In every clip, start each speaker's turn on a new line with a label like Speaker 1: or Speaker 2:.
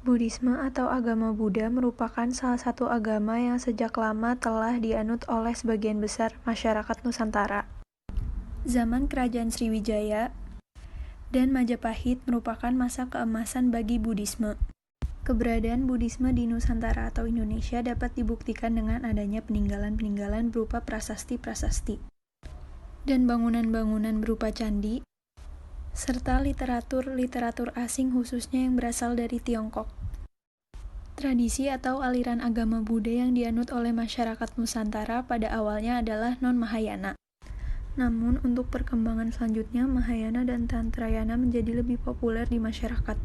Speaker 1: Buddhisme atau agama Buddha merupakan salah satu agama yang sejak lama telah dianut oleh sebagian besar masyarakat Nusantara. Zaman Kerajaan Sriwijaya dan Majapahit merupakan masa keemasan bagi Buddhisme. Keberadaan Buddhisme di Nusantara atau Indonesia dapat dibuktikan dengan adanya peninggalan-peninggalan berupa prasasti-prasasti dan bangunan-bangunan berupa candi, serta literatur asing khususnya yang berasal dari Tiongkok. Tradisi atau aliran agama Buddha yang dianut oleh masyarakat Nusantara pada awalnya adalah non-Mahayana. Namun, untuk perkembangan selanjutnya, Mahayana dan Tantrayana menjadi lebih populer di masyarakat.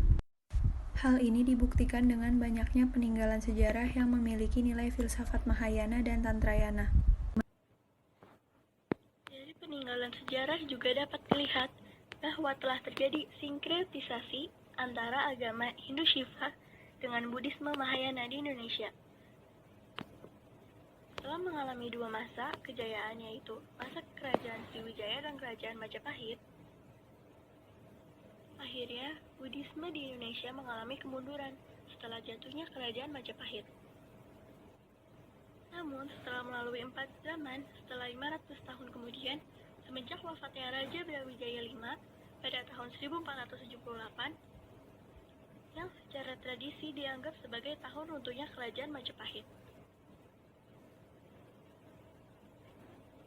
Speaker 1: Hal ini dibuktikan dengan banyaknya peninggalan sejarah yang memiliki nilai filsafat Mahayana dan Tantrayana.
Speaker 2: Dari peninggalan sejarah juga dapat dilihat bahwa telah terjadi sinkretisasi antara agama Hindu Shiva dengan Buddhisme Mahayana di Indonesia. Setelah mengalami dua masa kejayaan, yaitu masa Kerajaan Sriwijaya dan Kerajaan Majapahit, akhirnya Buddhisme di Indonesia mengalami kemunduran setelah jatuhnya Kerajaan Majapahit. Namun, setelah melalui 4 zaman, setelah 500 tahun kemudian, semenjak wafatnya Raja Brawijaya V pada tahun 1478, yang secara tradisi dianggap sebagai tahun runtuhnya Kerajaan Majapahit,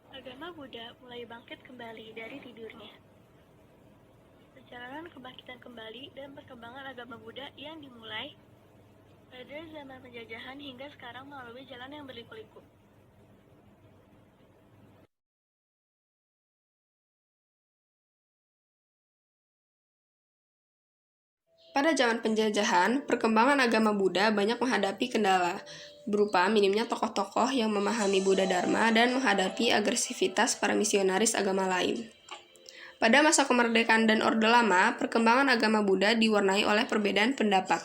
Speaker 2: agama Buddha mulai bangkit kembali dari tidurnya. Perjalanan kebangkitan kembali dan perkembangan agama Buddha yang dimulai pada zaman penjajahan hingga sekarang melalui jalan yang berliku-liku.
Speaker 3: Pada zaman penjajahan, perkembangan agama Buddha banyak menghadapi kendala, berupa minimnya tokoh-tokoh yang memahami Buddha Dharma dan menghadapi agresivitas para misionaris agama lain. Pada masa kemerdekaan dan Orde Lama, perkembangan agama Buddha diwarnai oleh perbedaan pendapat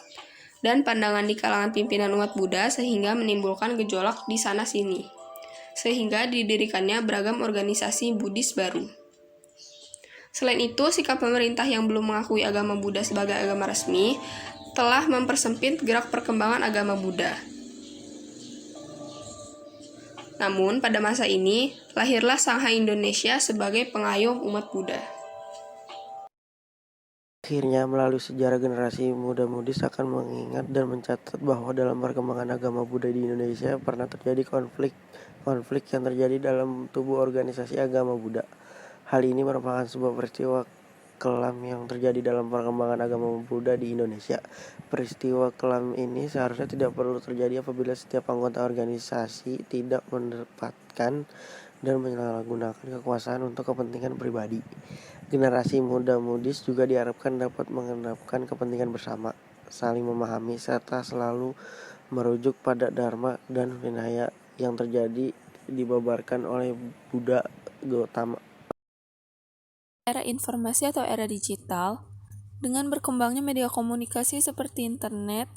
Speaker 3: dan pandangan di kalangan pimpinan umat Buddha sehingga menimbulkan gejolak di sana-sini, sehingga didirikannya beragam organisasi Buddhis baru. Selain itu, sikap pemerintah yang belum mengakui agama Buddha sebagai agama resmi telah mempersempit gerak perkembangan agama Buddha. Namun, pada masa ini, lahirlah Sangha Indonesia sebagai pengayom umat Buddha.
Speaker 4: Akhirnya, melalui sejarah generasi muda-mudis akan mengingat dan mencatat bahwa dalam perkembangan agama Buddha di Indonesia pernah terjadi konflik yang terjadi dalam tubuh organisasi agama Buddha. Hal ini merupakan sebuah peristiwa kelam yang terjadi dalam perkembangan agama Buddha di Indonesia. Peristiwa kelam ini seharusnya tidak perlu terjadi apabila setiap anggota organisasi tidak mendapatkan dan menyalahgunakan kekuasaan untuk kepentingan pribadi. Generasi muda-mudis juga diharapkan dapat mengenapkan kepentingan bersama, saling memahami, serta selalu merujuk pada Dharma dan Vinaya yang terjadi dibabarkan oleh Buddha Gautama.
Speaker 5: Era informasi atau era digital, dengan berkembangnya media komunikasi seperti internet,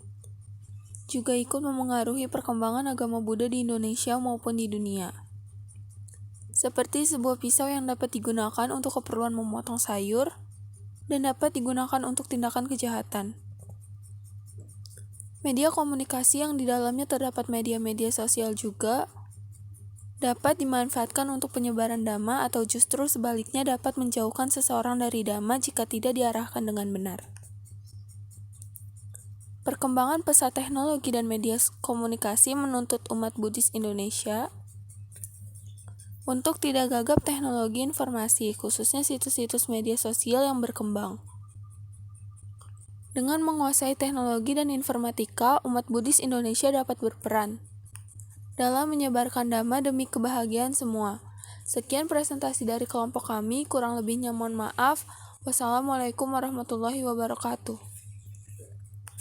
Speaker 5: juga ikut memengaruhi perkembangan agama Buddha di Indonesia maupun di dunia. Seperti sebuah pisau yang dapat digunakan untuk keperluan memotong sayur, dan dapat digunakan untuk tindakan kejahatan. Media komunikasi yang di dalamnya terdapat media-media sosial juga dapat dimanfaatkan untuk penyebaran dhamma atau justru sebaliknya dapat menjauhkan seseorang dari dhamma jika tidak diarahkan dengan benar. Perkembangan pesat teknologi dan media komunikasi menuntut umat Buddhis Indonesia untuk tidak gagap teknologi informasi, khususnya situs-situs media sosial yang berkembang. Dengan menguasai teknologi dan informatika, umat Buddhis Indonesia dapat berperan dalam menyebarkan dhamma demi kebahagiaan semua. Sekian presentasi dari kelompok kami, kurang lebihnya mohon maaf. Wassalamualaikum warahmatullahi wabarakatuh.